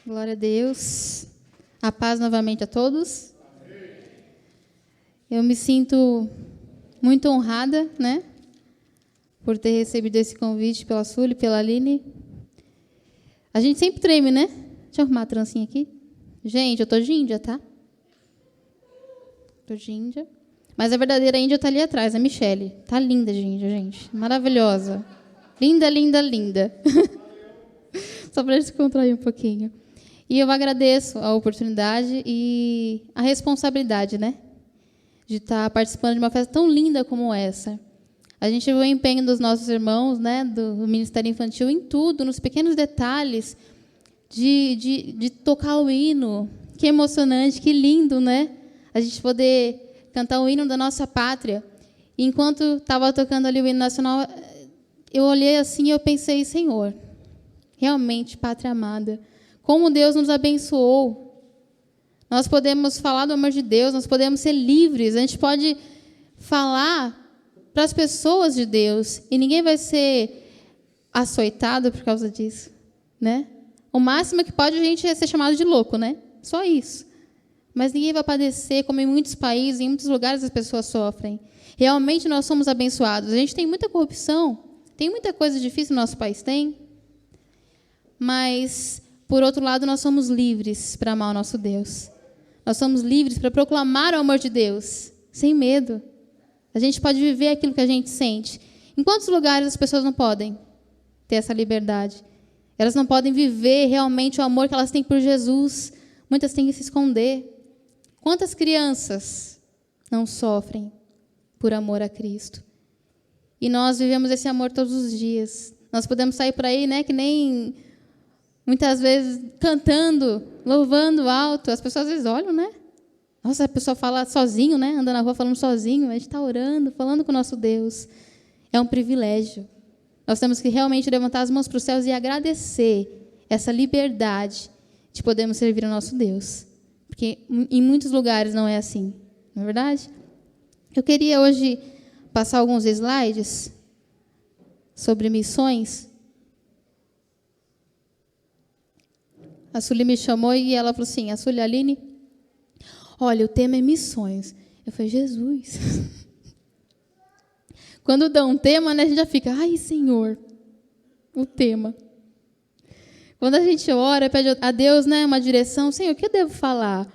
Glória a Deus. A paz novamente a todos. Eu me sinto muito honrada, né, por ter recebido esse convite pela Sully, pela Aline. A gente sempre treme, né? Deixa eu arrumar a trancinha aqui. Gente, eu tô de Índia, tá? Tô de Índia. Mas a verdadeira Índia tá ali atrás, a Michele. Tá linda de Índia, gente. Maravilhosa. Linda, linda, linda. Só para descontrair um pouquinho. E eu agradeço a oportunidade e a responsabilidade, né, de estar participando de uma festa tão linda como essa. A gente vê o empenho dos nossos irmãos, né, do Ministério Infantil, em tudo, nos pequenos detalhes, de tocar o hino. Que emocionante, que lindo, né? A gente poder cantar o hino da nossa pátria. E enquanto estava tocando ali o hino nacional, eu olhei assim e eu pensei, Senhor, realmente, pátria amada, como Deus nos abençoou. Nós podemos falar do amor de Deus, nós podemos ser livres, a gente pode falar para as pessoas de Deus, e ninguém vai ser açoitado por causa disso, né? O máximo que pode a gente é ser chamado de louco, né? Só isso. Mas ninguém vai padecer, como em muitos países, em muitos lugares as pessoas sofrem. Realmente nós somos abençoados. A gente tem muita corrupção, tem muita coisa difícil no nosso país, tem. Mas, por outro lado, nós somos livres para amar o nosso Deus. Nós somos livres para proclamar o amor de Deus, sem medo. A gente pode viver aquilo que a gente sente. Em quantos lugares as pessoas não podem ter essa liberdade? Elas não podem viver realmente o amor que elas têm por Jesus. Muitas têm que se esconder. Quantas crianças não sofrem por amor a Cristo? E nós vivemos esse amor todos os dias. Nós podemos sair por aí, né, que nem muitas vezes cantando, louvando alto. As pessoas às vezes olham, né? Nossa, a pessoa fala sozinho, né? Anda na rua falando sozinho. A gente está orando, falando com o nosso Deus. É um privilégio. Nós temos que realmente levantar as mãos para os céus e agradecer essa liberdade de podermos servir ao nosso Deus. Porque em muitos lugares não é assim. Não é verdade? Eu queria hoje passar alguns slides sobre missões. A Sully me chamou e ela falou assim, a Sully, Aline, olha, o tema é missões. Eu falei, Jesus. Quando dá um tema, né, a gente já fica, ai, Senhor, o tema. Quando a gente ora, pede a Deus, né, uma direção, Senhor, o que eu devo falar?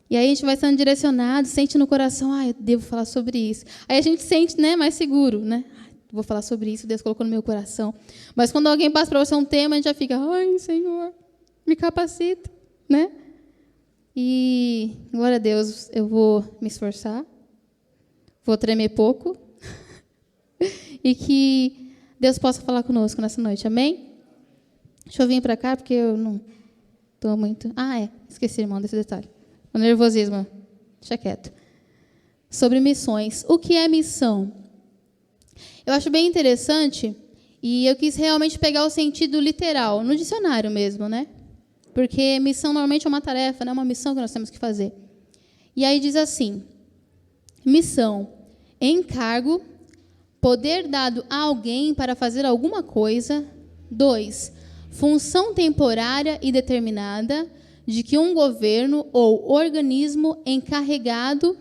E aí a gente vai sendo direcionado, sente no coração, eu devo falar sobre isso. Aí a gente sente, né, mais seguro, né? Vou falar sobre isso, Deus colocou no meu coração. Mas quando alguém passa para você um tema, a gente já fica, ai, Senhor, me capacita, né? E, glória a Deus, eu vou me esforçar, vou tremer pouco, e que Deus possa falar conosco nessa noite, amém? Deixa eu vir para cá, porque eu não estou muito... esqueci, irmão, desse detalhe. O nervosismo, deixa quieto. Sobre missões. O que é missão? Eu acho bem interessante, e eu quis realmente pegar o sentido literal, no dicionário mesmo, né? Porque missão normalmente é uma tarefa, né? Uma missão que nós temos que fazer. E aí diz assim, missão, encargo, poder dado a alguém para fazer alguma coisa. 2, função temporária e determinada de que um governo ou organismo encarrega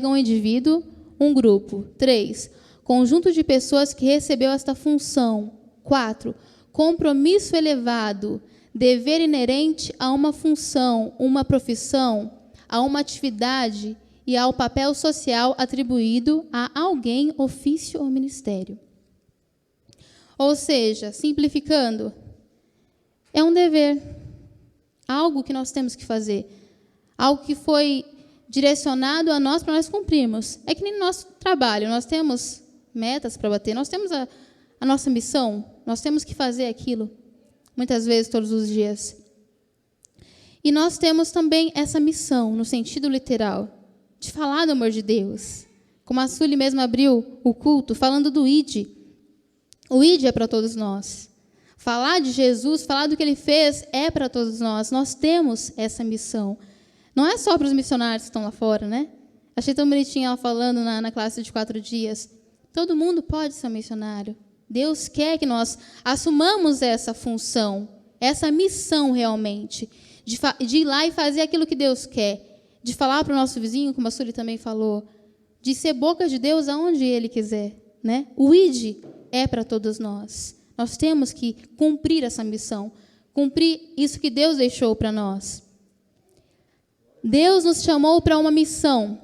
um indivíduo, um grupo. 3, conjunto de pessoas que recebeu esta função. 4, compromisso elevado, dever inerente a uma função, uma profissão, a uma atividade e ao papel social atribuído a alguém, ofício ou ministério. Ou seja, simplificando, é um dever, algo que nós temos que fazer, algo que foi direcionado a nós para nós cumprirmos. É que nem no nosso trabalho, nós temos metas para bater, nós temos a nossa missão, nós temos que fazer aquilo, muitas vezes, todos os dias. E nós temos também essa missão, no sentido literal, de falar do amor de Deus. Como a Sully mesmo abriu o culto, falando do ID. O ID é para todos nós. Falar de Jesus, falar do que Ele fez, é para todos nós. Nós temos essa missão. Não é só para os missionários que estão lá fora, né? Achei tão bonitinho ela falando na classe de 4 dias. Todo mundo pode ser um missionário. Deus quer que nós assumamos essa função. essa missão realmente, de ir lá e fazer aquilo que Deus quer, de falar para o nosso vizinho, como a Sueli também falou, de ser boca de Deus aonde Ele quiser, né? O ID é para todos nós. Nós temos que cumprir essa missão, cumprir isso que Deus deixou para nós. Deus nos chamou para uma missão,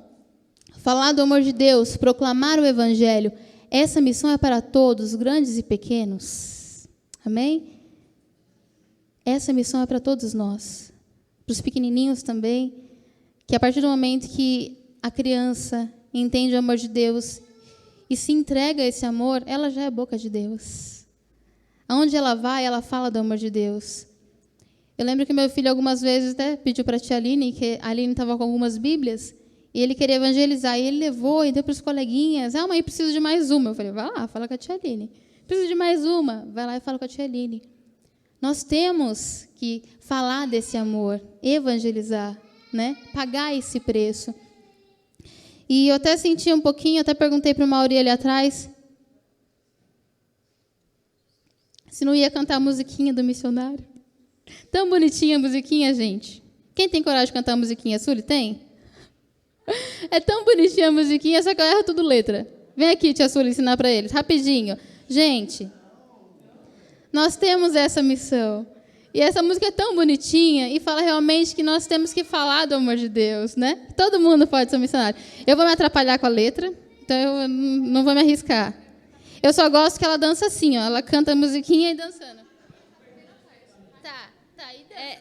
falar do amor de Deus, proclamar o Evangelho. Essa missão é para todos, grandes e pequenos. Amém? Essa missão é para todos nós. Para os pequenininhos também, que a partir do momento que a criança entende o amor de Deus e se entrega a esse amor, ela já é boca de Deus. Aonde ela vai, ela fala do amor de Deus. Eu lembro que meu filho algumas vezes até pediu para a tia Aline, que a Aline estava com algumas Bíblias, e ele queria evangelizar, e ele levou e deu para os coleguinhas. Mãe, preciso de mais uma. Eu falei, vai lá, fala com a tia Aline. Preciso de mais uma. Vai lá e fala com a tia Aline. Nós temos que falar desse amor, evangelizar, né? Pagar esse preço. E eu até senti um pouquinho, até perguntei para o Mauri ali atrás, se não ia cantar a musiquinha do missionário. Tão bonitinha a musiquinha, gente. Quem tem coragem de cantar a musiquinha? Sueli, tem? É tão bonitinha a musiquinha, só que eu erro tudo letra. Vem aqui, tia Sueli, ensinar para eles, rapidinho. Gente, nós temos essa missão. E essa música é tão bonitinha e fala realmente que nós temos que falar do amor de Deus, né? Todo mundo pode ser um missionário. Eu vou me atrapalhar com a letra, então eu não vou me arriscar. Eu só gosto que ela dança assim, ó. Ela canta a musiquinha e dançando.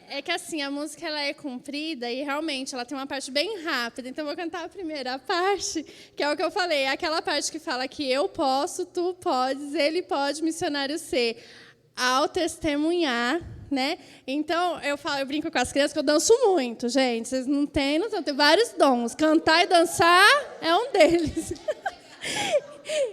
É que assim, a música ela é comprida e realmente ela tem uma parte bem rápida. Então eu vou cantar a primeira parte, que é o que eu falei. É aquela parte que fala que eu posso, tu podes, ele pode, missionário ser. Ao testemunhar, né? Então, eu brinco com as crianças que eu danço muito, gente. Vocês não têm noção, tem vários dons. Cantar e dançar é um deles.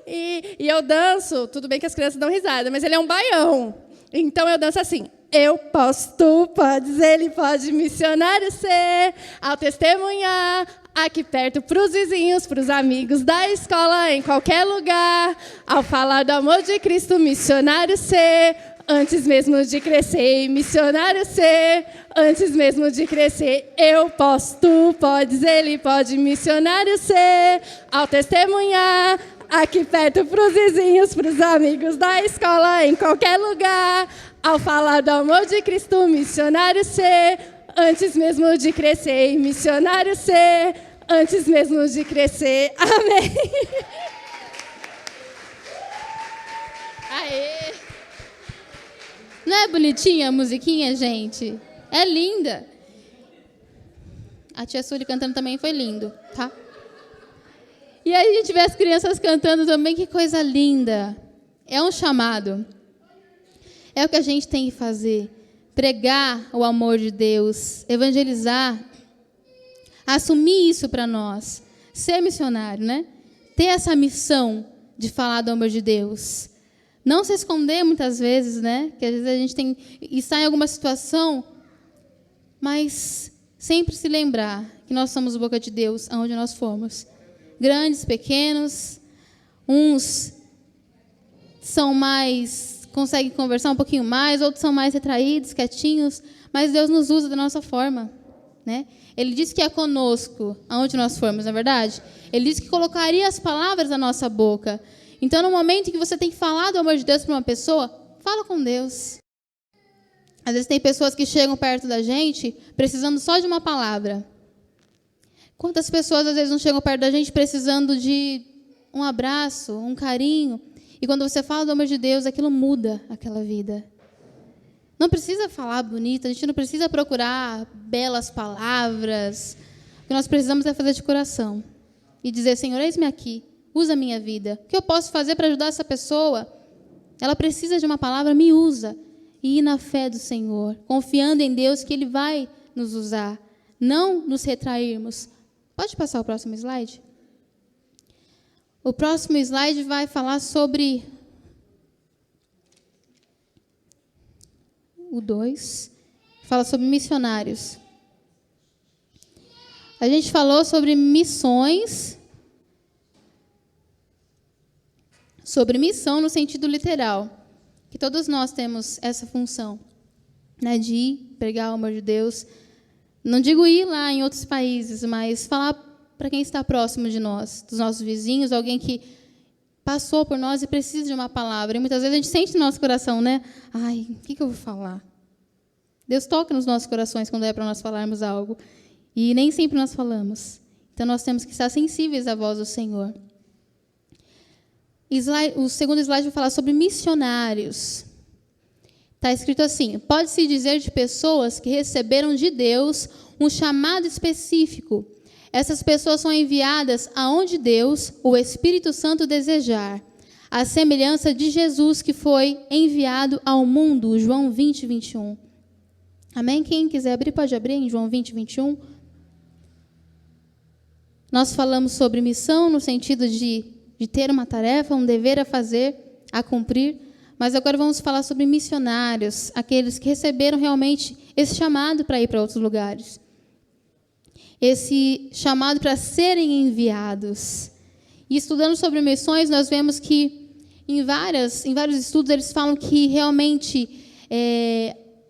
E eu danço, tudo bem que as crianças dão risada, mas ele é um baião. Então, eu danço assim. Eu posso, tu podes, ele pode, missionário ser. Ao testemunhar, aqui perto, para os vizinhos, para os amigos da escola, em qualquer lugar. Ao falar do amor de Cristo, missionário ser. Antes mesmo de crescer, missionário ser. Antes mesmo de crescer, eu posso, tu podes, ele pode, missionário ser. Ao testemunhar, aqui perto, para os vizinhos, para os amigos da escola, em qualquer lugar. Ao falar do amor de Cristo, missionário ser. Antes mesmo de crescer, missionário ser. Antes mesmo de crescer. Amém. Aê! Não é bonitinha a musiquinha, gente? É linda. A tia Sueli cantando também foi lindo, tá? E aí a gente vê as crianças cantando também, que coisa linda. É um chamado. É o que a gente tem que fazer. Pregar o amor de Deus, evangelizar, assumir isso para nós. Ser missionário, né? Ter essa missão de falar do amor de Deus. Não se esconder muitas vezes, né? Que às vezes a gente tem está em alguma situação, mas sempre se lembrar que nós somos boca de Deus aonde nós formos. Grandes, pequenos, uns são mais, conseguem conversar um pouquinho mais, outros são mais retraídos, quietinhos, mas Deus nos usa da nossa forma, né? Ele disse que é conosco aonde nós formos, não é verdade? Ele disse que colocaria as palavras na nossa boca. Então, no momento em que você tem que falar do amor de Deus para uma pessoa, fala com Deus. Às vezes tem pessoas que chegam perto da gente precisando só de uma palavra. Quantas pessoas às vezes não chegam perto da gente precisando de um abraço, um carinho, e quando você fala do amor de Deus, aquilo muda aquela vida. Não precisa falar bonito, a gente não precisa procurar belas palavras. O que nós precisamos é fazer de coração e dizer, Senhor, eis-me aqui. Usa a minha vida. O que eu posso fazer para ajudar essa pessoa? Ela precisa de uma palavra, me usa. E ir na fé do Senhor, confiando em Deus que Ele vai nos usar. Não nos retrairmos. Pode passar o próximo slide? O próximo slide vai falar sobre o 2. Fala sobre missionários. A gente falou sobre missões. Sobre missão no sentido literal, que todos nós temos essa função. né, de ir pregar o amor de Deus. Não digo ir lá em outros países, mas falar para quem está próximo de nós, dos nossos vizinhos, alguém que passou por nós e precisa de uma palavra. E muitas vezes a gente sente no nosso coração, né? Ai, o que eu vou falar? Deus toca nos nossos corações quando é para nós falarmos algo. E nem sempre nós falamos. Então, nós temos que estar sensíveis à voz do Senhor. O segundo slide vai falar sobre missionários. Está escrito assim: pode-se dizer de pessoas que receberam de Deus um chamado específico. Essas pessoas são enviadas aonde Deus, o Espírito Santo, desejar. A semelhança de Jesus que foi enviado ao mundo. João 20, 21. Amém? Quem quiser abrir, pode abrir em João 20, 21. Nós falamos sobre missão no sentido de ter uma tarefa, um dever a fazer, a cumprir. Mas agora vamos falar sobre missionários, aqueles que receberam realmente esse chamado para ir para outros lugares. Esse chamado para serem enviados. E estudando sobre missões, nós vemos que em vários estudos eles falam que realmente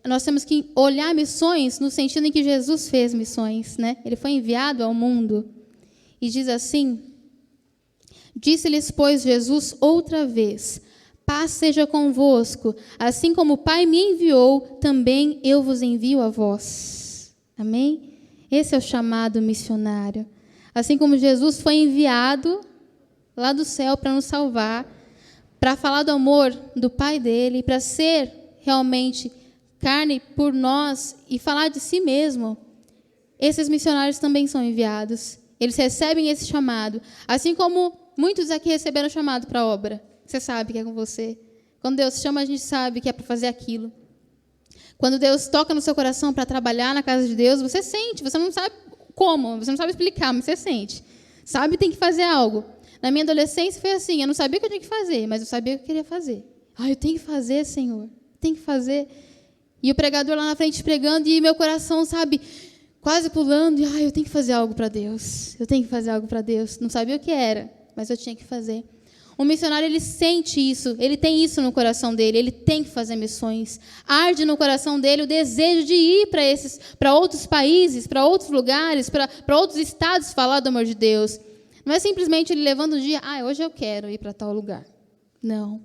nós temos que olhar missões no sentido em que Jesus fez missões, né? Ele foi enviado ao mundo. E diz assim: disse-lhes, pois, Jesus outra vez: paz seja convosco, assim como o Pai me enviou, também eu vos envio a vós. Amém? Esse é o chamado missionário. Assim como Jesus foi enviado lá do céu para nos salvar, para falar do amor do Pai dele, para ser realmente carne por nós e falar de si mesmo, esses missionários também são enviados. Eles recebem esse chamado, assim como muitos aqui receberam o chamado para a obra. Você sabe que é com você. Quando Deus chama, a gente sabe que é para fazer aquilo. Quando Deus toca no seu coração para trabalhar na casa de Deus, você sente, você não sabe como, você não sabe explicar, mas você sente. Sabe que tem que fazer algo. Na minha adolescência foi assim, eu não sabia o que eu tinha que fazer, mas eu sabia o que eu queria fazer. Eu tenho que fazer, Senhor, tenho que fazer. E o pregador lá na frente pregando, e meu coração, sabe, quase pulando, e eu tenho que fazer algo para Deus, eu tenho que fazer algo para Deus. Não sabia o que era, mas eu tinha que fazer. O missionário, ele sente isso, ele tem isso no coração dele, ele tem que fazer missões. Arde no coração dele o desejo de ir para outros países, para outros lugares, para outros estados falar do amor de Deus. Não é simplesmente ele levando o dia, hoje eu quero ir para tal lugar. Não.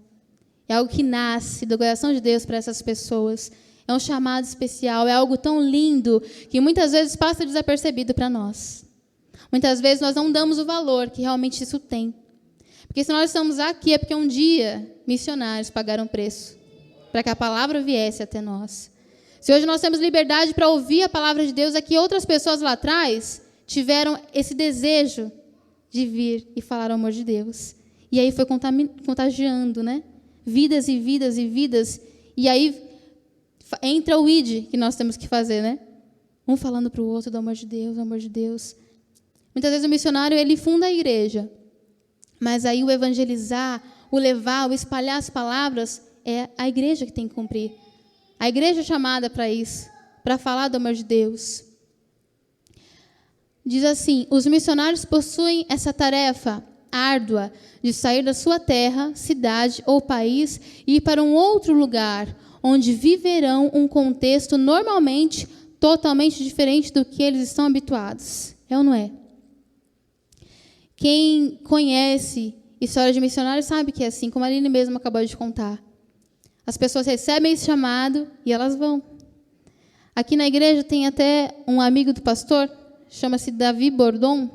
É algo que nasce do coração de Deus para essas pessoas. É um chamado especial, é algo tão lindo que muitas vezes passa desapercebido para nós. Muitas vezes nós não damos o valor que realmente isso tem. Porque se nós estamos aqui é porque um dia missionários pagaram preço para que a palavra viesse até nós. Se hoje nós temos liberdade para ouvir a palavra de Deus, é que outras pessoas lá atrás tiveram esse desejo de vir e falar o amor de Deus. E aí foi contagiando, né? Vidas e vidas e vidas. E aí entra o ID que nós temos que fazer, né? Um falando para o outro do amor de Deus, do amor de Deus. Muitas vezes o missionário, ele funda a igreja. Mas aí o evangelizar, o levar, o espalhar as palavras, é a igreja que tem que cumprir. A igreja é chamada para isso, para falar do amor de Deus. Diz assim: os missionários possuem essa tarefa árdua de sair da sua terra, cidade ou país e ir para um outro lugar, onde viverão um contexto normalmente totalmente diferente do que eles estão habituados. É ou não é? Quem conhece história de missionários sabe que é assim, como a Aline mesmo acabou de contar. As pessoas recebem esse chamado e elas vão. Aqui na igreja tem até um amigo do pastor, chama-se Davi Bordon,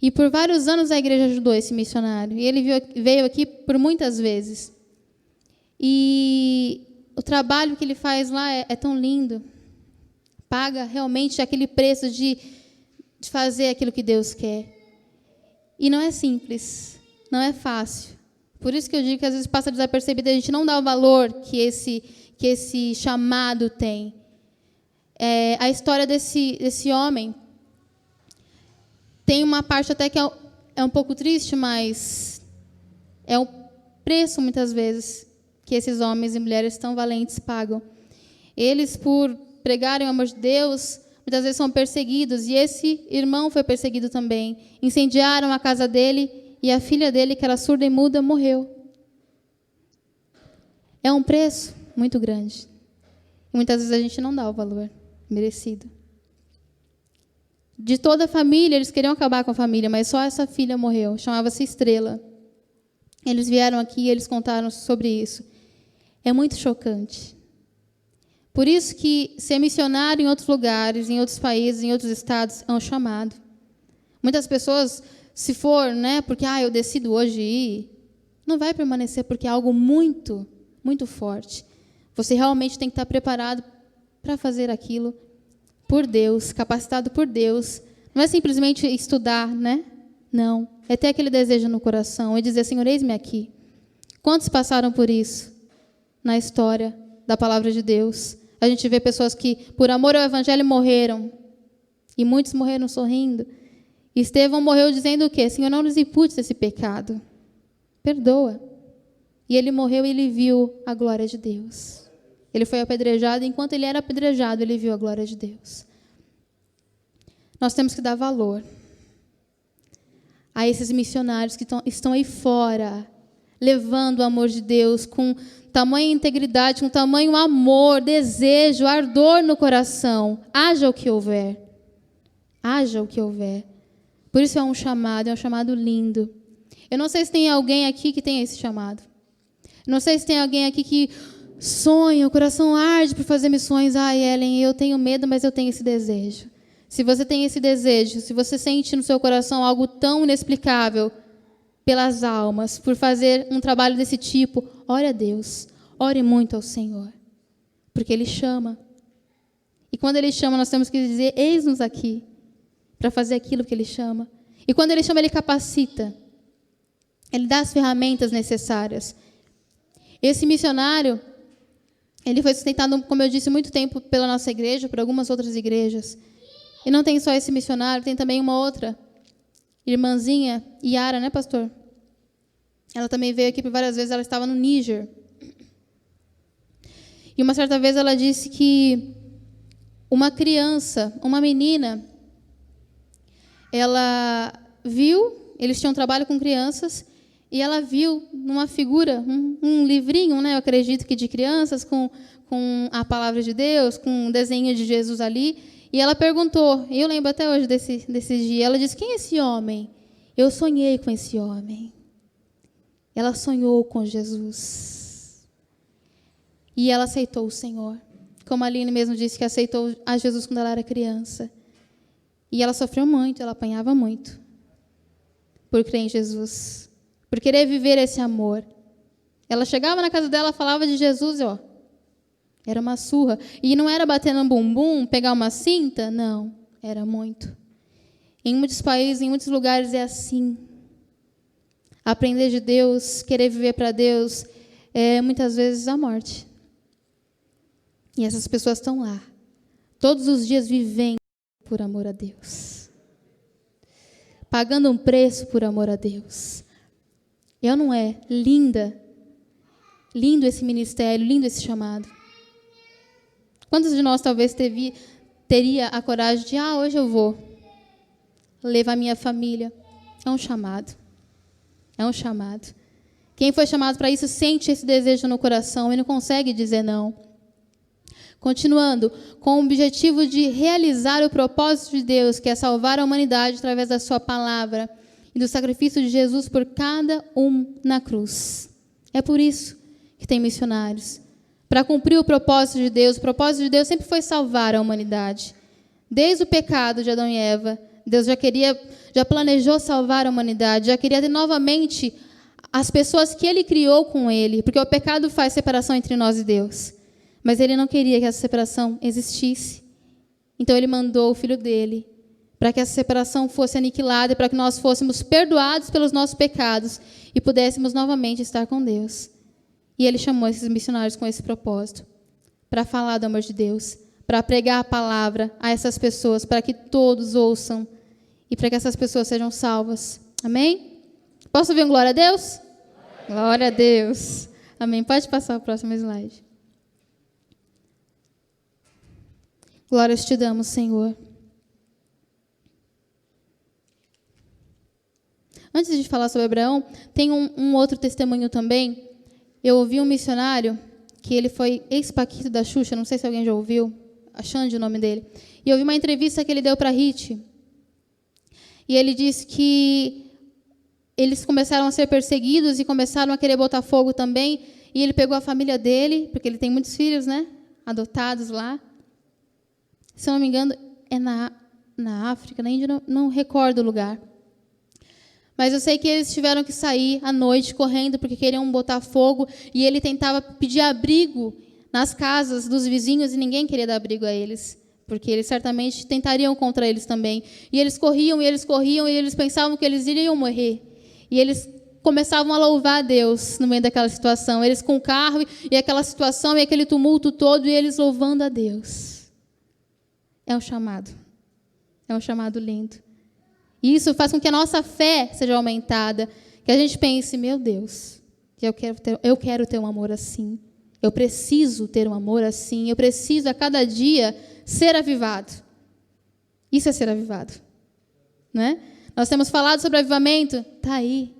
e por vários anos a igreja ajudou esse missionário. E ele veio aqui por muitas vezes. E o trabalho que ele faz lá é tão lindo. Paga realmente aquele preço de fazer aquilo que Deus quer. E não é simples, não é fácil. Por isso que eu digo que às vezes passa desapercebido, a gente não dá o valor que esse chamado tem. A história desse homem tem uma parte até que é um pouco triste, mas é o preço, muitas vezes, que esses homens e mulheres tão valentes pagam. Eles, por pregarem o amor de Deus, muitas vezes são perseguidos, e esse irmão foi perseguido também. Incendiaram a casa dele, e a filha dele, que era surda e muda, morreu. É um preço muito grande. E muitas vezes a gente não dá o valor merecido. De toda a família, eles queriam acabar com a família, mas só essa filha morreu. Chamava-se Estrela. Eles vieram aqui e eles contaram sobre isso. É muito chocante. Por isso que ser missionário em outros lugares, em outros países, em outros estados, é um chamado. Muitas pessoas, se for, porque eu decido hoje ir, não vai permanecer, porque é algo muito, muito forte. Você realmente tem que estar preparado para fazer aquilo por Deus, capacitado por Deus. Não é simplesmente estudar, Não. É ter aquele desejo no coração e dizer, Senhor, eis-me aqui. Quantos passaram por isso na história da palavra de Deus? A gente vê pessoas que, por amor ao evangelho, morreram. E muitos morreram sorrindo. Estevão morreu dizendo o quê? Senhor, não nos imputes esse pecado. Perdoa. E ele morreu e ele viu a glória de Deus. Ele foi apedrejado, e enquanto ele era apedrejado, ele viu a glória de Deus. Nós temos que dar valor a esses missionários que estão aí fora, levando o amor de Deus com tamanha integridade, com tamanho amor, desejo, ardor no coração. Haja o que houver. Haja o que houver. Por isso é um chamado lindo. Eu não sei se tem alguém aqui que tem esse chamado. Eu não sei se tem alguém aqui que sonha, o coração arde por fazer missões. Ellen, eu tenho medo, mas eu tenho esse desejo. Se você tem esse desejo, se você sente no seu coração algo tão inexplicável pelas almas, por fazer um trabalho desse tipo, ore a Deus, ore muito ao Senhor, porque Ele chama. E quando Ele chama, nós temos que dizer, eis-nos aqui, para fazer aquilo que Ele chama. E quando Ele chama, Ele capacita. Ele dá as ferramentas necessárias. Esse missionário, ele foi sustentado, como eu disse, muito tempo pela nossa igreja, por algumas outras igrejas. E não tem só esse missionário, tem também uma outra irmãzinha, Yara, pastor? Ela também veio aqui por várias vezes, ela estava no Níger. E uma certa vez ela disse que uma criança, uma menina, ela viu, eles tinham trabalho com crianças, e ela viu numa figura, um livrinho, eu acredito que de crianças, com a palavra de Deus, com um desenho de Jesus ali. E ela perguntou, e eu lembro até hoje desse dia, ela disse, quem é esse homem? Eu sonhei com esse homem. Ela sonhou com Jesus. E ela aceitou o Senhor. Como a Aline mesmo disse que aceitou a Jesus quando ela era criança. E ela sofreu muito, ela apanhava muito. Por crer em Jesus. Por querer viver esse amor. Ela chegava na casa dela, falava de Jesus, era uma surra. E não era bater no bumbum, pegar uma cinta, não. Era muito. Em muitos países, em muitos lugares é assim. Aprender de Deus, querer viver para Deus, é muitas vezes a morte. E essas pessoas estão lá, todos os dias vivendo por amor a Deus. Pagando um preço por amor a Deus. E não é linda? Lindo esse ministério, lindo esse chamado. Quantos de nós talvez teria a coragem de, hoje eu vou levar minha família? É um chamado. É um chamado. Quem foi chamado para isso sente esse desejo no coração e não consegue dizer não. Continuando, com o objetivo de realizar o propósito de Deus, que é salvar a humanidade através da sua palavra e do sacrifício de Jesus por cada um na cruz. É por isso que tem missionários. Para cumprir o propósito de Deus sempre foi salvar a humanidade. Desde o pecado de Adão e Eva, Deus já planejou salvar a humanidade, já queria ter novamente as pessoas que Ele criou com Ele, porque o pecado faz separação entre nós e Deus. Mas Ele não queria que essa separação existisse. Então Ele mandou o Filho dEle, para que essa separação fosse aniquilada, para que nós fôssemos perdoados pelos nossos pecados e pudéssemos novamente estar com Deus. E Ele chamou esses missionários com esse propósito, para falar do amor de Deus, para pregar a palavra a essas pessoas, para que todos ouçam e para que essas pessoas sejam salvas. Amém? Posso ouvir um glória a Deus? Glória a Deus. Amém. Pode passar o próximo slide. Glórias te damos, Senhor. Antes de falar sobre Abraão, tem um outro testemunho também. Eu ouvi um missionário que ele foi ex-paquito da Xuxa, não sei se alguém já ouviu, a Xande, o nome dele. E eu vi uma entrevista que ele deu para a Hit. E ele disse que eles começaram a ser perseguidos e começaram a querer botar fogo também. E ele pegou a família dele, porque ele tem muitos filhos, né? Adotados lá. Se eu não me engano, é na África, na Índia, não recordo o lugar. Mas eu sei que eles tiveram que sair à noite correndo porque queriam botar fogo. E ele tentava pedir abrigo nas casas dos vizinhos e ninguém queria dar abrigo a eles. Porque eles certamente tentariam contra eles também. E eles corriam, e eles pensavam que eles iriam morrer. E eles começavam a louvar a Deus no meio daquela situação. Eles com o carro, e aquela situação, e aquele tumulto todo, e eles louvando a Deus. É um chamado. É um chamado lindo. E isso faz com que a nossa fé seja aumentada. Que a gente pense, meu Deus, eu quero ter um amor assim. Eu preciso ter um amor assim. Eu preciso, a cada dia, ser avivado. Isso é ser avivado. Né? Nós temos falado sobre avivamento. Está aí.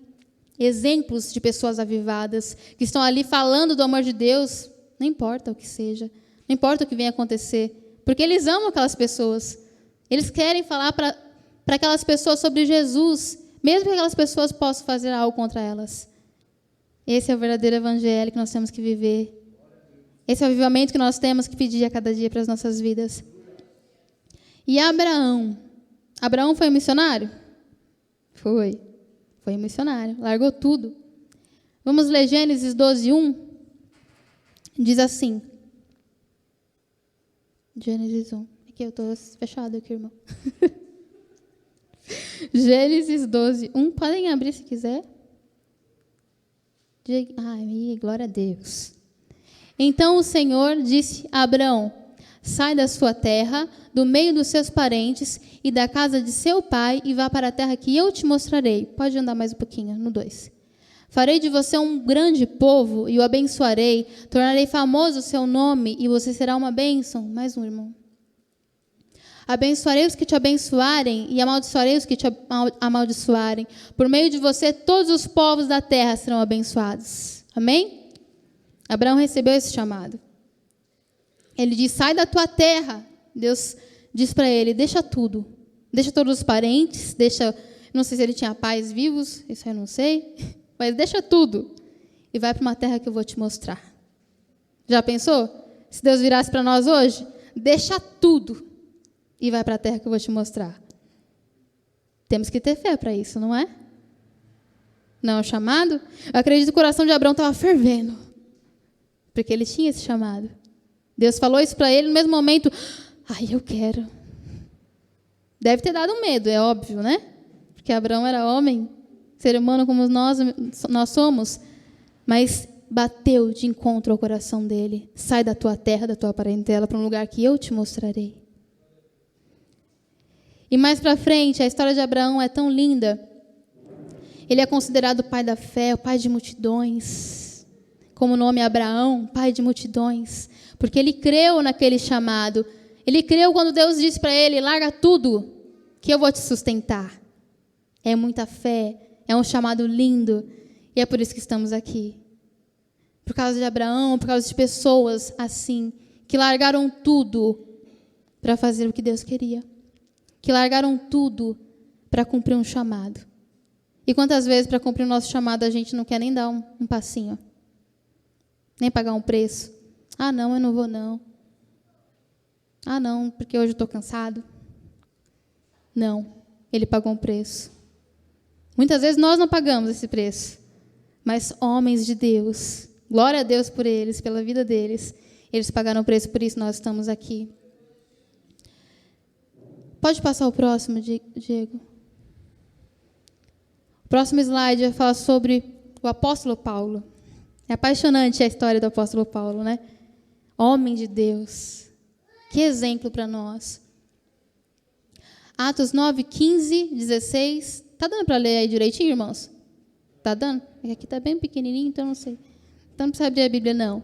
Exemplos de pessoas avivadas que estão ali falando do amor de Deus. Não importa o que seja. Não importa o que venha acontecer. Porque eles amam aquelas pessoas. Eles querem falar para aquelas pessoas sobre Jesus. Mesmo que aquelas pessoas possam fazer algo contra elas. Esse é o verdadeiro evangelho que nós temos que viver. Esse é o avivamento que nós temos que pedir a cada dia para as nossas vidas. E Abraão? Abraão foi um missionário? Foi um missionário. Largou tudo. Vamos ler Gênesis 12:1. Diz assim. Gênesis 1. Aqui eu estou fechado aqui, irmão. Gênesis 12:1. Podem abrir se quiser. Ai, glória a Deus. Então o Senhor disse a Abraão: sai da sua terra, do meio dos seus parentes e da casa de seu pai e vá para a terra que eu te mostrarei. Pode andar mais um pouquinho, no 2. Farei de você um grande povo e o abençoarei. Tornarei famoso o seu nome e você será uma bênção. Mais um, irmão. Abençoarei os que te abençoarem e amaldiçoarei os que te amaldiçoarem. Por meio de você, todos os povos da terra serão abençoados. Amém? Abraão recebeu esse chamado. Ele diz, sai da tua terra. Deus diz para ele, deixa tudo. Deixa todos os parentes, não sei se ele tinha pais vivos, isso eu não sei, mas deixa tudo. E vai para uma terra que eu vou te mostrar. Já pensou? Se Deus virasse para nós hoje, deixa tudo e vai para a terra que eu vou te mostrar. Temos que ter fé para isso, não é? Não é um chamado? Eu acredito que o coração de Abraão estava fervendo. Porque ele tinha esse chamado. Deus falou isso para ele no mesmo momento. Ai, eu quero. Deve ter dado medo, é óbvio, né? Porque Abraão era homem, ser humano como nós somos. Mas bateu de encontro ao coração dele. Sai da tua terra, da tua parentela, para um lugar que eu te mostrarei. E mais para frente, a história de Abraão é tão linda. Ele é considerado o pai da fé, o pai de multidões. Como o nome é Abraão, pai de multidões. Porque ele creu naquele chamado. Ele creu quando Deus disse para ele, larga tudo, que eu vou te sustentar. É muita fé, é um chamado lindo. E é por isso que estamos aqui. Por causa de Abraão, por causa de pessoas assim, que largaram tudo para fazer o que Deus queria. Que largaram tudo para cumprir um chamado. E quantas vezes para cumprir o nosso chamado a gente não quer nem dar um passinho? Nem pagar um preço. Ah, não, eu não vou não. Ah, não, porque hoje eu estou cansado. Não, ele pagou um preço. Muitas vezes nós não pagamos esse preço. Mas homens de Deus, glória a Deus por eles, pela vida deles, eles pagaram o preço, por isso nós estamos aqui. Pode passar o próximo, Diego? O próximo slide vai falar sobre o apóstolo Paulo. É apaixonante a história do apóstolo Paulo, né? Homem de Deus. Que exemplo para nós. Atos 9, 15, 16. Tá dando para ler aí direitinho, irmãos? Tá dando? Aqui tá bem pequenininho, então não sei. Então não precisa abrir a Bíblia, não.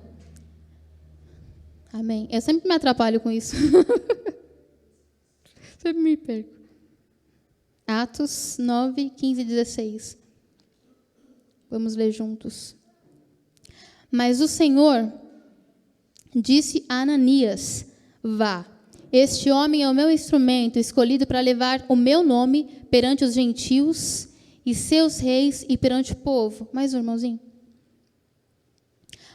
Amém. Eu sempre me atrapalho com isso. Sempre me perco. Atos 9, 15 e 16. Vamos ler juntos. Mas o Senhor disse a Ananias: vá, este homem é o meu instrumento escolhido para levar o meu nome perante os gentios e seus reis e perante o povo. Mais um, irmãozinho.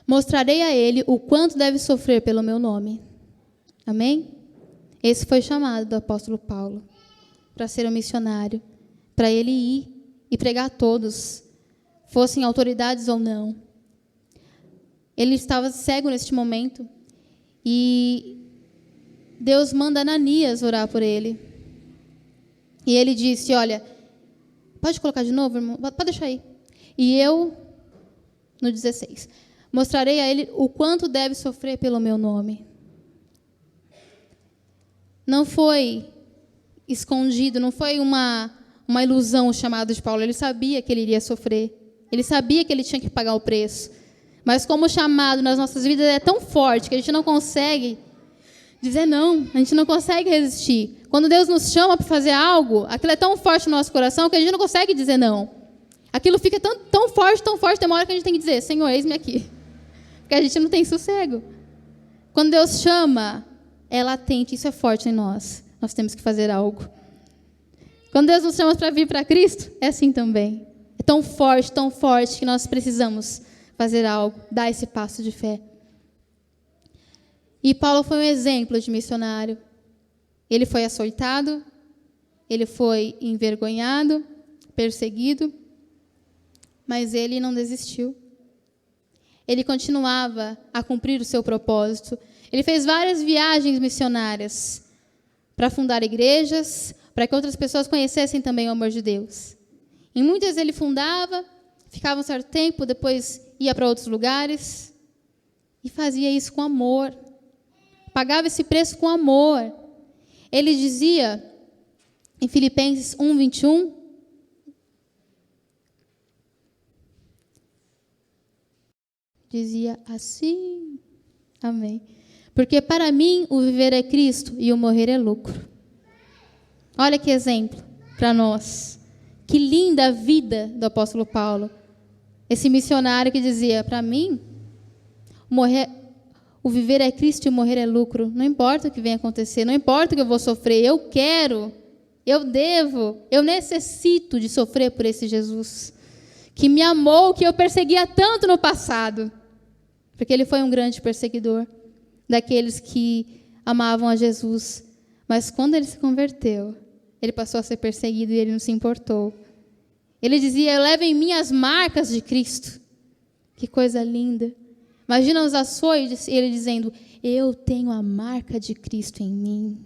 Mostrarei a ele o quanto deve sofrer pelo meu nome. Amém? Esse foi o chamado do apóstolo Paulo, para ser um missionário, para ele ir e pregar a todos, fossem autoridades ou não. Ele estava cego neste momento e Deus manda Ananias orar por ele. E ele disse: olha, pode colocar de novo, irmão? Pode deixar aí. E eu, no 16, mostrarei a ele o quanto deve sofrer pelo meu nome. Não foi escondido, não foi uma ilusão o chamado de Paulo. Ele sabia que ele iria sofrer. Ele sabia que ele tinha que pagar o preço. Mas como o chamado nas nossas vidas é tão forte que a gente não consegue dizer não, a gente não consegue resistir. Quando Deus nos chama para fazer algo, aquilo é tão forte no nosso coração que a gente não consegue dizer não. Aquilo fica tão forte, tem uma hora que a gente tem que dizer: Senhor, eis-me aqui. Porque a gente não tem sossego. Quando Deus chama, é latente, isso é forte em nós. Nós temos que fazer algo. Quando Deus nos chama para vir para Cristo, é assim também. É tão forte que nós precisamos fazer algo, dar esse passo de fé. E Paulo foi um exemplo de missionário. Ele foi açoitado, ele foi envergonhado, perseguido, mas ele não desistiu. Ele continuava a cumprir o seu propósito. Ele fez várias viagens missionárias para fundar igrejas, para que outras pessoas conhecessem também o amor de Deus. Em muitas ele fundava, ficava um certo tempo, depois ia para outros lugares e fazia isso com amor. Pagava esse preço com amor. Ele dizia, em Filipenses 1:21, dizia assim, amém. Porque para mim o viver é Cristo e o morrer é lucro. Olha que exemplo para nós. Que linda a vida do apóstolo Paulo. Esse missionário que dizia, para mim, o viver é Cristo e o morrer é lucro. Não importa o que venha acontecer, não importa o que eu vou sofrer, eu quero, eu devo, eu necessito de sofrer por esse Jesus que me amou, que eu perseguia tanto no passado. Porque ele foi um grande perseguidor daqueles que amavam a Jesus. Mas quando ele se converteu, ele passou a ser perseguido e ele não se importou. Ele dizia, eu levo em mim as marcas de Cristo. Que coisa linda. Imagina os açoites, ele dizendo, eu tenho a marca de Cristo em mim.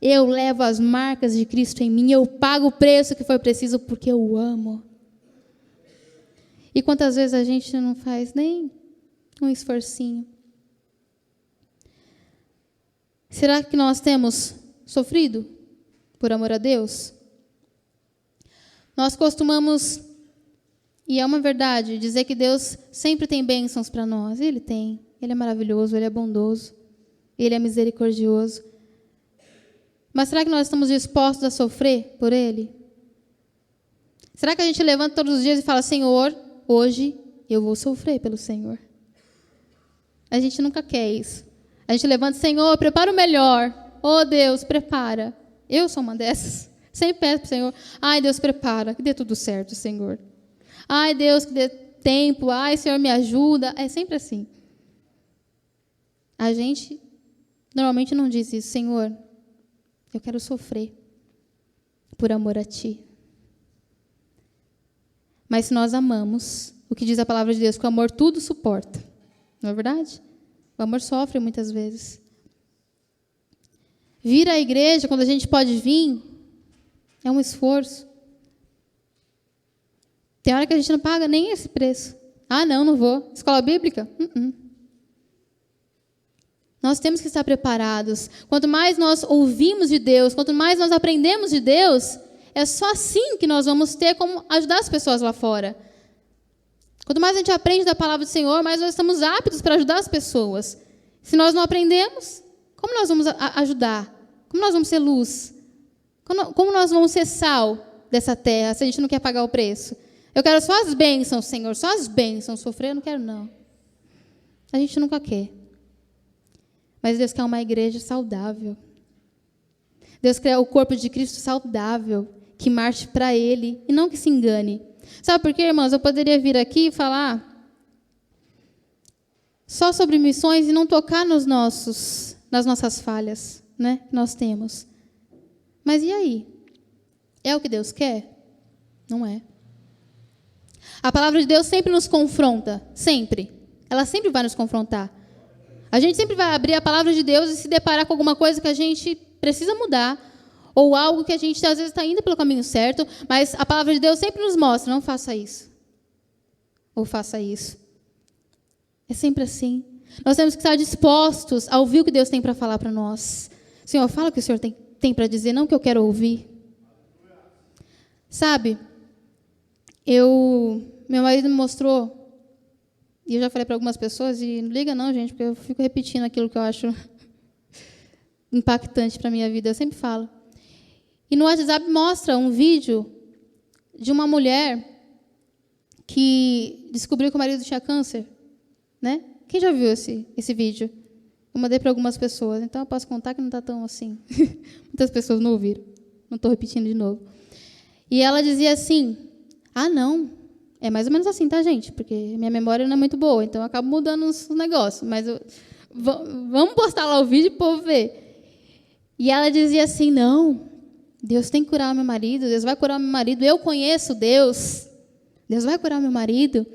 Eu levo as marcas de Cristo em mim. Eu pago o preço que for preciso porque eu o amo. E quantas vezes a gente não faz nem um esforcinho? Será que nós temos sofrido por amor a Deus? Nós costumamos, e é uma verdade, dizer que Deus sempre tem bênçãos para nós. Ele tem. Ele é maravilhoso, Ele é bondoso, Ele é misericordioso. Mas será que nós estamos dispostos a sofrer por Ele? Será que a gente levanta todos os dias e fala, Senhor, hoje eu vou sofrer pelo Senhor? A gente nunca quer isso. A gente levanta, Senhor, prepara o melhor. Oh, Deus, prepara. Eu sou uma dessas. Sempre peço para o Senhor, ai, Deus, prepara, que dê tudo certo, Senhor. Ai, Deus, que dê tempo. Ai, Senhor, me ajuda. É sempre assim. A gente normalmente não diz isso, Senhor, eu quero sofrer por amor a Ti. Mas se nós amamos, o que diz a palavra de Deus, que o amor tudo suporta. Não é verdade? O amor sofre muitas vezes. Vir à igreja, quando a gente pode vir, é um esforço. Tem hora que a gente não paga nem esse preço. Ah, não vou. Escola bíblica? Nós temos que estar preparados. Quanto mais nós ouvimos de Deus, quanto mais nós aprendemos de Deus, é só assim que nós vamos ter como ajudar as pessoas lá fora. Quanto mais a gente aprende da palavra do Senhor, mais nós estamos aptos para ajudar as pessoas. Se nós não aprendemos, como nós vamos ajudar? Como nós vamos ser luz? Como nós vamos ser sal dessa terra, se a gente não quer pagar o preço? Eu quero só as bênçãos, Senhor, só as bênçãos. Sofrer eu não quero, não. A gente nunca quer. Mas Deus quer uma igreja saudável. Deus quer o corpo de Cristo saudável, que marche para Ele e não que se engane. Sabe por quê, irmãos? Eu poderia vir aqui e falar só sobre missões e não tocar nas nossas falhas, né, que nós temos. Mas e aí? É o que Deus quer? Não é. A palavra de Deus sempre nos confronta, sempre. Ela sempre vai nos confrontar. A gente sempre vai abrir a palavra de Deus e se deparar com alguma coisa que a gente precisa mudar, ou algo que a gente às vezes está indo pelo caminho certo, mas a palavra de Deus sempre nos mostra, não faça isso. Ou faça isso. É sempre assim. Nós temos que estar dispostos a ouvir o que Deus tem para falar para nós. Senhor, fala o que o Senhor tem para dizer, não o que eu quero ouvir. Sabe, meu marido me mostrou, e eu já falei para algumas pessoas, e não liga não, gente, porque eu fico repetindo aquilo que eu acho impactante para a minha vida, eu sempre falo. E no WhatsApp mostra um vídeo de uma mulher que descobriu que o marido tinha câncer, né? Quem já viu esse vídeo? Eu mandei para algumas pessoas, então eu posso contar que não está tão assim. Muitas pessoas não ouviram, não estou repetindo de novo. E ela dizia assim, não, é mais ou menos assim, tá, gente? Porque minha memória não é muito boa, então eu acabo mudando os negócios, mas vamos postar lá o vídeo para o povo ver. E ela dizia assim, não, Deus tem que curar meu marido, Deus vai curar meu marido, eu conheço Deus, Deus vai curar meu marido.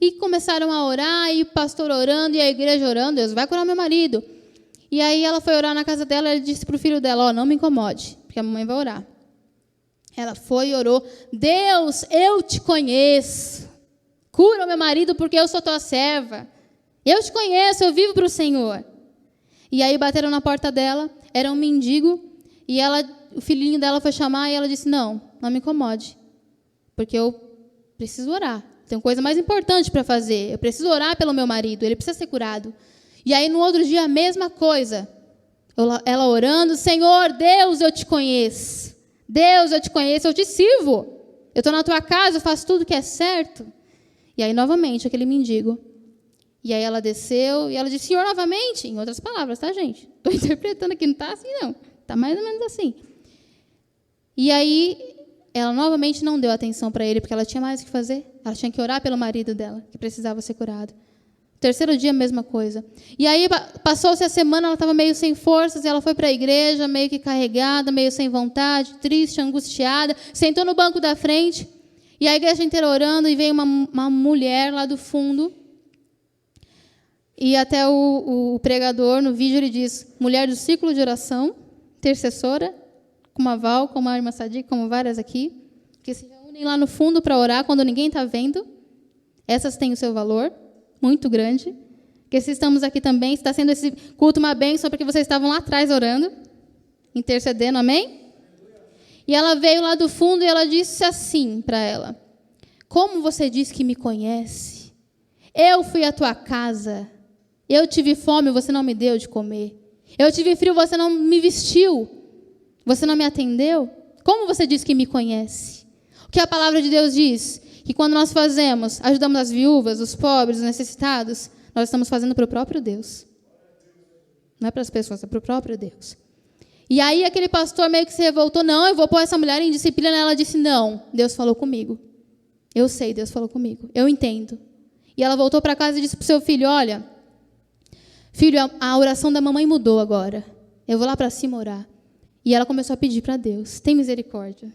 E começaram a orar, e o pastor orando, e a igreja orando, Deus vai curar meu marido. E aí ela foi orar na casa dela, e disse para o filho dela, não me incomode, porque a mamãe vai orar. Ela foi e orou, Deus, eu te conheço, cura o meu marido porque eu sou tua serva. Eu te conheço, eu vivo para o Senhor. E aí bateram na porta dela, era um mendigo, e o filhinho dela foi chamar, e ela disse, não me incomode, porque eu preciso orar. Tem coisa mais importante para fazer. Eu preciso orar pelo meu marido. Ele precisa ser curado. E aí, no outro dia, a mesma coisa. Ela orando, Senhor, Deus, eu te conheço. Deus, eu te conheço, eu te sirvo. Eu estou na tua casa, eu faço tudo que é certo. E aí, novamente, aquele mendigo. E aí, ela desceu e ela disse, Senhor, novamente. Em outras palavras, tá, gente? Estou interpretando aqui, não está assim, não. Está mais ou menos assim. E aí, ela novamente não deu atenção para ele, porque ela tinha mais o que fazer. Ela tinha que orar pelo marido dela, que precisava ser curado. Terceiro dia, a mesma coisa. E aí, passou-se a semana, ela estava meio sem forças, e ela foi para a igreja, meio que carregada, meio sem vontade, triste, angustiada, sentou no banco da frente, e a igreja inteira orando, e veio uma mulher lá do fundo, e até o pregador, no vídeo, ele diz, mulher do círculo de oração, intercessora, como a Val, como a irmã Sadiq, como várias aqui, que se reúnem lá no fundo para orar quando ninguém está vendo. Essas têm o seu valor muito grande. Porque se estamos aqui também, está sendo esse culto uma bênção porque vocês estavam lá atrás orando, intercedendo, amém? E ela veio lá do fundo e ela disse assim para ela, como você diz que me conhece? Eu fui à tua casa, eu tive fome, você não me deu de comer. Eu tive frio, você não me vestiu. Você não me atendeu? Como você diz que me conhece? O que a palavra de Deus diz? Que quando nós ajudamos as viúvas, os pobres, os necessitados, nós estamos fazendo para o próprio Deus. Não é para as pessoas, é para o próprio Deus. E aí aquele pastor meio que se revoltou, não, eu vou pôr essa mulher em disciplina. Ela disse, não, Deus falou comigo. Eu sei, Deus falou comigo, eu entendo. E ela voltou para casa e disse para o seu filho, olha, filho, a oração da mamãe mudou agora. Eu vou lá para cima orar. E ela começou a pedir para Deus, tem misericórdia.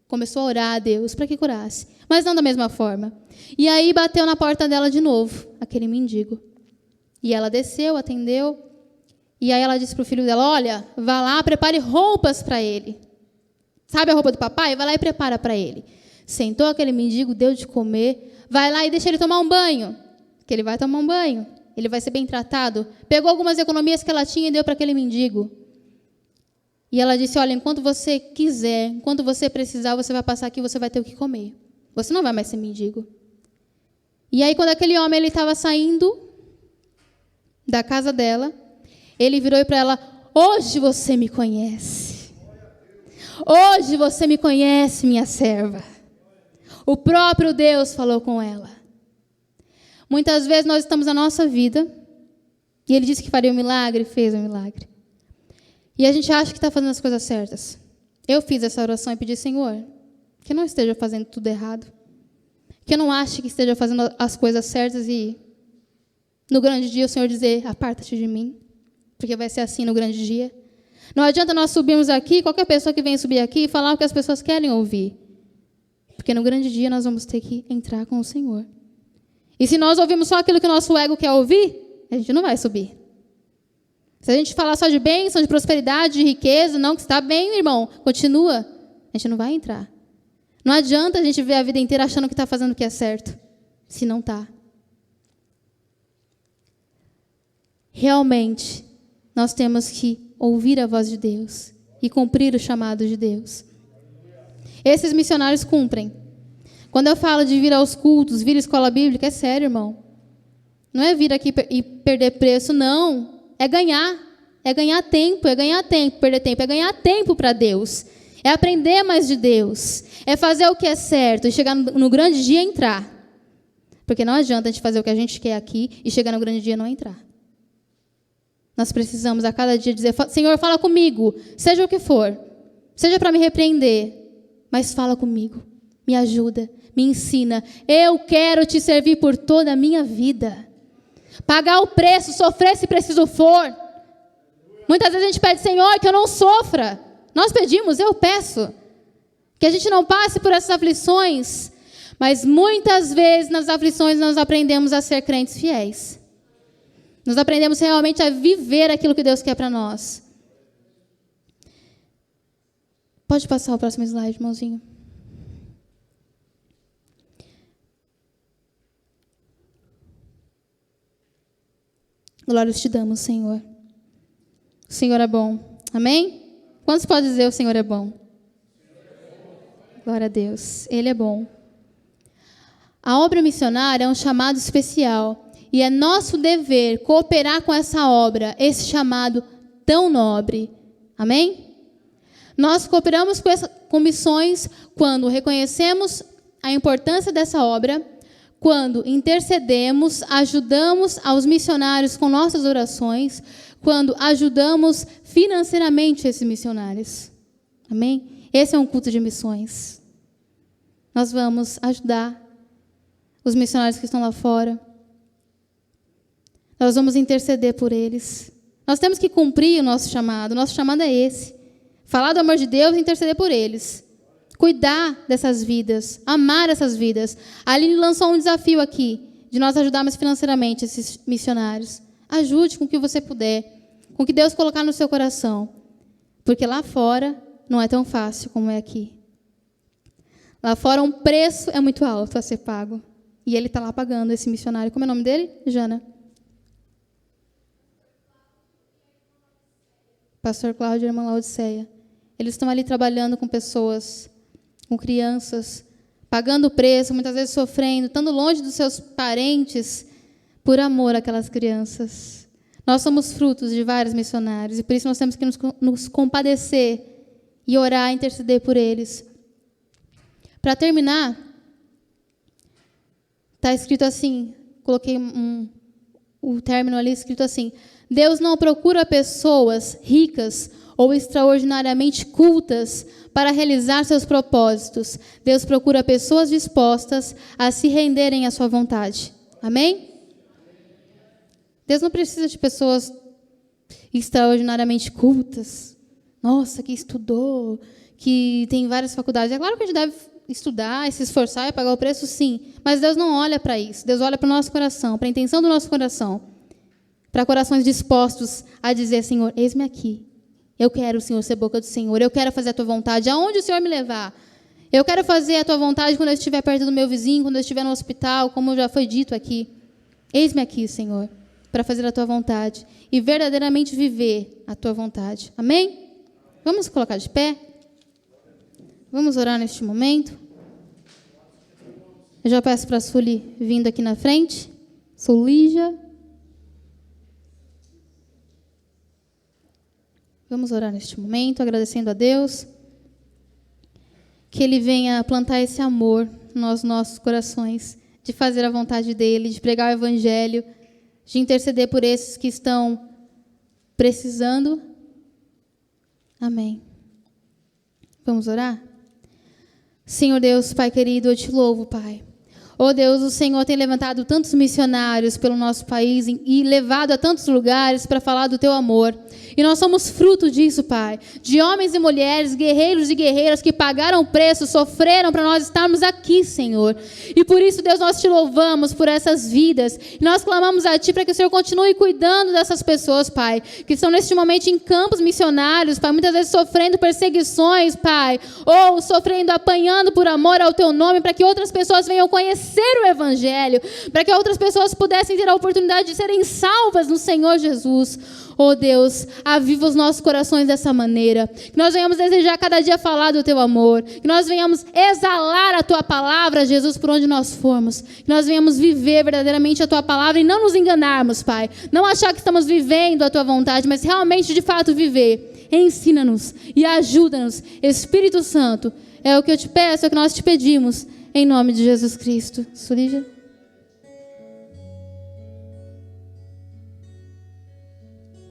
Começou a orar a Deus para que curasse, mas não da mesma forma. E aí bateu na porta dela de novo, aquele mendigo. E ela desceu, atendeu, e aí ela disse para o filho dela, olha, vá lá, prepare roupas para ele. Sabe a roupa do papai? Vai lá e prepara para ele. Sentou aquele mendigo, deu de comer, vai lá e deixa ele tomar um banho, que ele vai tomar um banho, ele vai ser bem tratado. Pegou algumas economias que ela tinha e deu para aquele mendigo. E ela disse, olha, enquanto você quiser, enquanto você precisar, você vai passar aqui e você vai ter o que comer. Você não vai mais ser mendigo. E aí, quando aquele homem estava saindo da casa dela, ele virou para ela, hoje você me conhece. Hoje você me conhece, minha serva. O próprio Deus falou com ela. Muitas vezes nós estamos na nossa vida, E Ele disse que faria um milagre, e fez um milagre. E a gente acha que está fazendo as coisas certas. Eu fiz essa oração e pedi, Senhor, que eu não esteja fazendo tudo errado. Que eu não ache que esteja fazendo as coisas certas e no grande dia o Senhor dizer, aparta-te de mim. Porque vai ser assim no grande dia. Não adianta nós subirmos aqui, qualquer pessoa que venha subir aqui e falar o que as pessoas querem ouvir. Porque no grande dia nós vamos ter que entrar com o Senhor. E se nós ouvirmos só aquilo que o nosso ego quer ouvir, a gente não vai subir. Se a gente falar só de bênção, de prosperidade, de riqueza, não, que está bem, irmão, continua, a gente não vai entrar. Não adianta a gente ver a vida inteira achando que está fazendo o que é certo, se não está. Realmente, nós temos que ouvir a voz de Deus e cumprir o chamado de Deus. Esses missionários cumprem. Quando eu falo de vir aos cultos, vir à escola bíblica, é sério, irmão. Não é vir aqui e perder preço, não. É ganhar. É ganhar tempo, perder tempo. É ganhar tempo para Deus. É aprender mais de Deus. É fazer o que é certo e chegar no grande dia e entrar. Porque não adianta a gente fazer o que a gente quer aqui e chegar no grande dia e não entrar. Nós precisamos a cada dia dizer, Senhor, fala comigo, seja o que for. Seja para me repreender, mas fala comigo. Me ajuda, me ensina. Eu quero te servir por toda a minha vida. Pagar o preço, sofrer se preciso for. Muitas vezes a gente pede, Senhor, que eu não sofra. Nós pedimos, eu peço. Que a gente não passe por essas aflições. Mas muitas vezes nas aflições nós aprendemos a ser crentes fiéis. Nós aprendemos realmente a viver aquilo que Deus quer para nós. Pode passar o próximo slide, irmãozinho. Glórias te damos, Senhor. O Senhor é bom. Amém? Quantos podem dizer o Senhor é bom? Glória a Deus. Ele é bom. A obra missionária é um chamado especial. E é nosso dever cooperar com essa obra, esse chamado tão nobre. Amém? Nós cooperamos com missões quando reconhecemos a importância dessa obra, quando intercedemos, ajudamos aos missionários com nossas orações, quando ajudamos financeiramente esses missionários. Amém? Esse é um culto de missões. Nós vamos ajudar os missionários que estão lá fora. Nós vamos interceder por eles. Nós temos que cumprir o nosso chamado. O nosso chamado é esse. Falar do amor de Deus e interceder por eles. Cuidar dessas vidas. Amar essas vidas. A Aline lançou um desafio aqui, de nós ajudarmos financeiramente esses missionários. Ajude com o que você puder. Com o que Deus colocar no seu coração. Porque lá fora não é tão fácil como é aqui. Lá fora um preço é muito alto a ser pago. E ele está lá pagando, esse missionário. Como é o nome dele? Jana. Pastor Cláudio e a irmã Laodiceia. Eles estão ali trabalhando com pessoas, com crianças, pagando o preço, muitas vezes sofrendo, estando longe dos seus parentes, por amor àquelas crianças. Nós somos frutos de vários missionários, e por isso nós temos que nos compadecer e orar, interceder por eles. Para terminar, está escrito assim, coloquei o término ali escrito assim: Deus não procura pessoas ricas ou extraordinariamente cultas para realizar seus propósitos. Deus procura pessoas dispostas a se renderem à sua vontade. Amém? Deus não precisa de pessoas extraordinariamente cultas. Nossa, que estudou, que tem várias faculdades. É claro que a gente deve estudar, se esforçar e pagar o preço, sim. Mas Deus não olha para isso. Deus olha para o nosso coração, para a intenção do nosso coração. Para corações dispostos a dizer, Senhor, eis-me aqui. Eu quero, Senhor, ser boca do Senhor. Eu quero fazer a tua vontade, aonde o Senhor me levar. Eu quero fazer a tua vontade quando eu estiver perto do meu vizinho, quando eu estiver no hospital, como já foi dito aqui. Eis-me aqui, Senhor, para fazer a tua vontade e verdadeiramente viver a tua vontade. Amém? Vamos colocar de pé? Vamos orar neste momento? Eu já peço para a Sully vindo aqui na frente. Sulígia. Vamos orar neste momento, agradecendo a Deus, que Ele venha plantar esse amor nos nossos corações, de fazer a vontade dEle, de pregar o Evangelho, de interceder por esses que estão precisando. Amém. Vamos orar? Senhor Deus, Pai querido, eu te louvo, Pai. Oh Deus, o Senhor tem levantado tantos missionários pelo nosso país e levado a tantos lugares para falar do teu amor. E nós somos fruto disso, Pai. De homens e mulheres, guerreiros e guerreiras que pagaram o preço, sofreram para nós estarmos aqui, Senhor. E por isso, Deus, nós te louvamos por essas vidas. E nós clamamos a Ti para que o Senhor continue cuidando dessas pessoas, Pai, que estão neste momento em campos missionários, Pai, muitas vezes sofrendo perseguições, Pai, ou sofrendo, apanhando por amor ao Teu nome, para que outras pessoas venham conhecer o Evangelho, para que outras pessoas pudessem ter a oportunidade de serem salvas no Senhor Jesus. Oh Deus, aviva os nossos corações dessa maneira, que nós venhamos desejar cada dia falar do Teu amor, que nós venhamos exalar a Tua palavra, Jesus, por onde nós formos, que nós venhamos viver verdadeiramente a Tua palavra e não nos enganarmos, Pai, não achar que estamos vivendo a Tua vontade, mas realmente de fato viver. Ensina-nos e ajuda-nos, Espírito Santo, é o que eu te peço, é o que nós te pedimos, em nome de Jesus Cristo. Surígia?